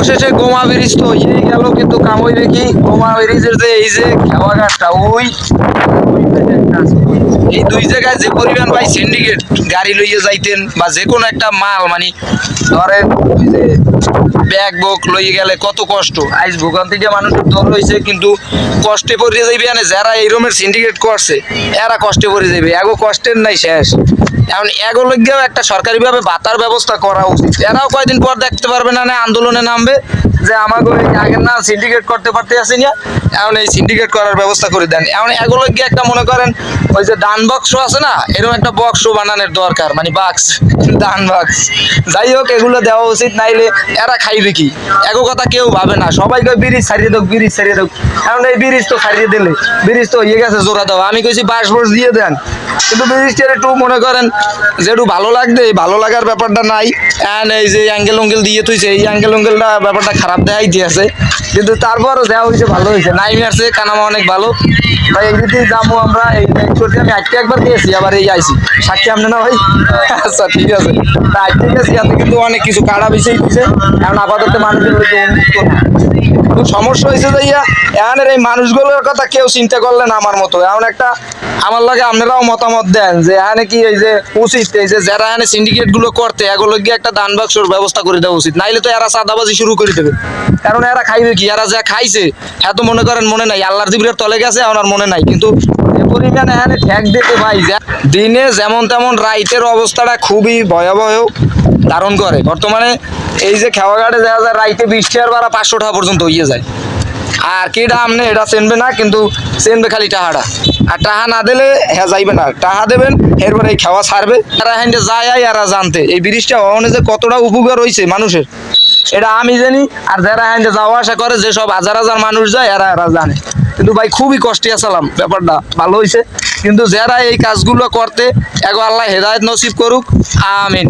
অবশেষে গোমা ব্রিজ তো হয়েই গেল, কিন্তু কাম হইবে কি? গোমা ব্রিজের যে এই যে খেওয়াঘাটটা এই দুই জায়গায় যে পরিমাণ ভাই সিন্ডিকেট গাড়ি লইয়ে যাইতেন বা যে কোনো একটা মাল মানে ধরেন ওই যে ব্যাগ বুক লইয়ে গেলে কত কষ্ট। আজ ভোগান থেকে মানুষের দর হয়েছে, কিন্তু কষ্টে পড়ে যাইবে। মানে যারা এই রকমের সিন্ডিকেট করছে এরা কষ্টে পড়ে যাইবে, এগো কষ্টের নাই শেষ। এখন এগো লগেও একটা সরকারিভাবে ভাতার ব্যবস্থা করা উচিত। এরাও কয়দিন পর দেখতে পারবে না না আন্দোলনে নামবে যে আমাকে আগের না সিন্ডিকেট করতে পারতে আসি না, এখন এই সিন্ডিকেট করার ব্যবস্থা করে দেন। এখন এগুলো গিয়ে একটা মনে করেন ওই যে দান বাক্স আছে না, এরকম একটা বক্স বানানোর দরকার, মানে বাক্স দান বাক্স। যাই হোক, এগুলো দেওয়া উচিত, নাইলে এরা খাইবে কি? এগো কথা কেউ ভাবে না, সবাইকে ব্রিজ ছাড়িয়ে দেখ, ব্রিজ ছাড়িয়ে দেখ। এখন এই ব্রিজ তো ছাড়িয়ে দিলে, ব্রিজ তো হয়ে গেছে জোড়া দেওয়া, আমি কইছি বাঁশ বস দিয়ে দেন, কিন্তু ব্রিজটার একটু মনে করেন যে একটু ভালো লাগবে, ভালো লাগার ব্যাপারটা নাই। এন্ড এই যে অ্যাঙ্গেল উঙ্গেল দিয়ে তুইছে, এই অ্যাঙ্গেল উঙ্গেলটা ব্যাপারটা খারাপ দেখাই দিয়েছে, কিন্তু তারপরও দেওয়া হয়েছে, ভালো হয়েছে। নাইমে আসছে কানামা অনেক ভালো ভাই। এই দিকে যাবো আমরা, এই করছি আমি আজকে একবার গিয়েছি, আবার এই আইসি সাক্ষী আপনি না ভাই? আচ্ছা ঠিক আছে, তা আজকে গেছি, এতে কিন্তু অনেক কিছু কাড়া বিষয় দিচ্ছে। এখন আপাতত মানুষের লোকে উন্মুক্ত না, খুব সমস্যা হয়েছে যে এখানের এই মানুষগুলোর কথা কেউ চিন্তা করলেন আমার মতো। এমন একটা আমার লাগে আপনারাও মতামত দেন যে এখানে কি এই যে উচিত এই যে যারা এখানে সিন্ডিকেট গুলো করতে এগুলো গিয়ে একটা দান বাক্সর ব্যবস্থা করে দেওয়া উচিত, নাইলে তো এরা চাঁদাবাজি শুরু করে দেবে। কারণ এরা খাইবে কি? এরা যা খাইছে এত মনে করেন মনে নাই, আল্লাহর জিবরের তলে গেছে আমার মনে নাই, কিন্তু এ পরিমাণ এখানে ঠেক দিতে ভাই, দিনে যেমন তেমন রাইতের অবস্থাটা খুবই ভয়াবহ ধারণ করে। বর্তমানে এই যে খেওয়াঘাটে দেখা যায় রাইতে 20 টাকার ভাড়া 500 টাকা পর্যন্ত হইয়ে যায়। আর কিটা আপনি এটা চেনবে না, কিন্তু চেনবে খালি টাহাটা। আর টাহা না দিলে হ্যাঁ যাইবে না, টাহা দেবেন এরপরে এই খাওয়া ছাড়বে। এরা হ্যান্ডে যায় এরা জানতে এই ব্রিজটা হওয়ানে যে কতটা উপকার হয়েছে মানুষের, এটা আমি জানি। আর যারা হ্যান্ডে যাওয়া আসা করে, যে সব হাজার হাজার মানুষ যায়, এরা জানে। কিন্তু ভাই খুবই কষ্টে আসলাম, ব্যাপারটা ভালো হয়েছে, কিন্তু যারা এই কাজগুলো করতে এগো আল্লাহ হেদায়েত নসিব করুক, আমিন।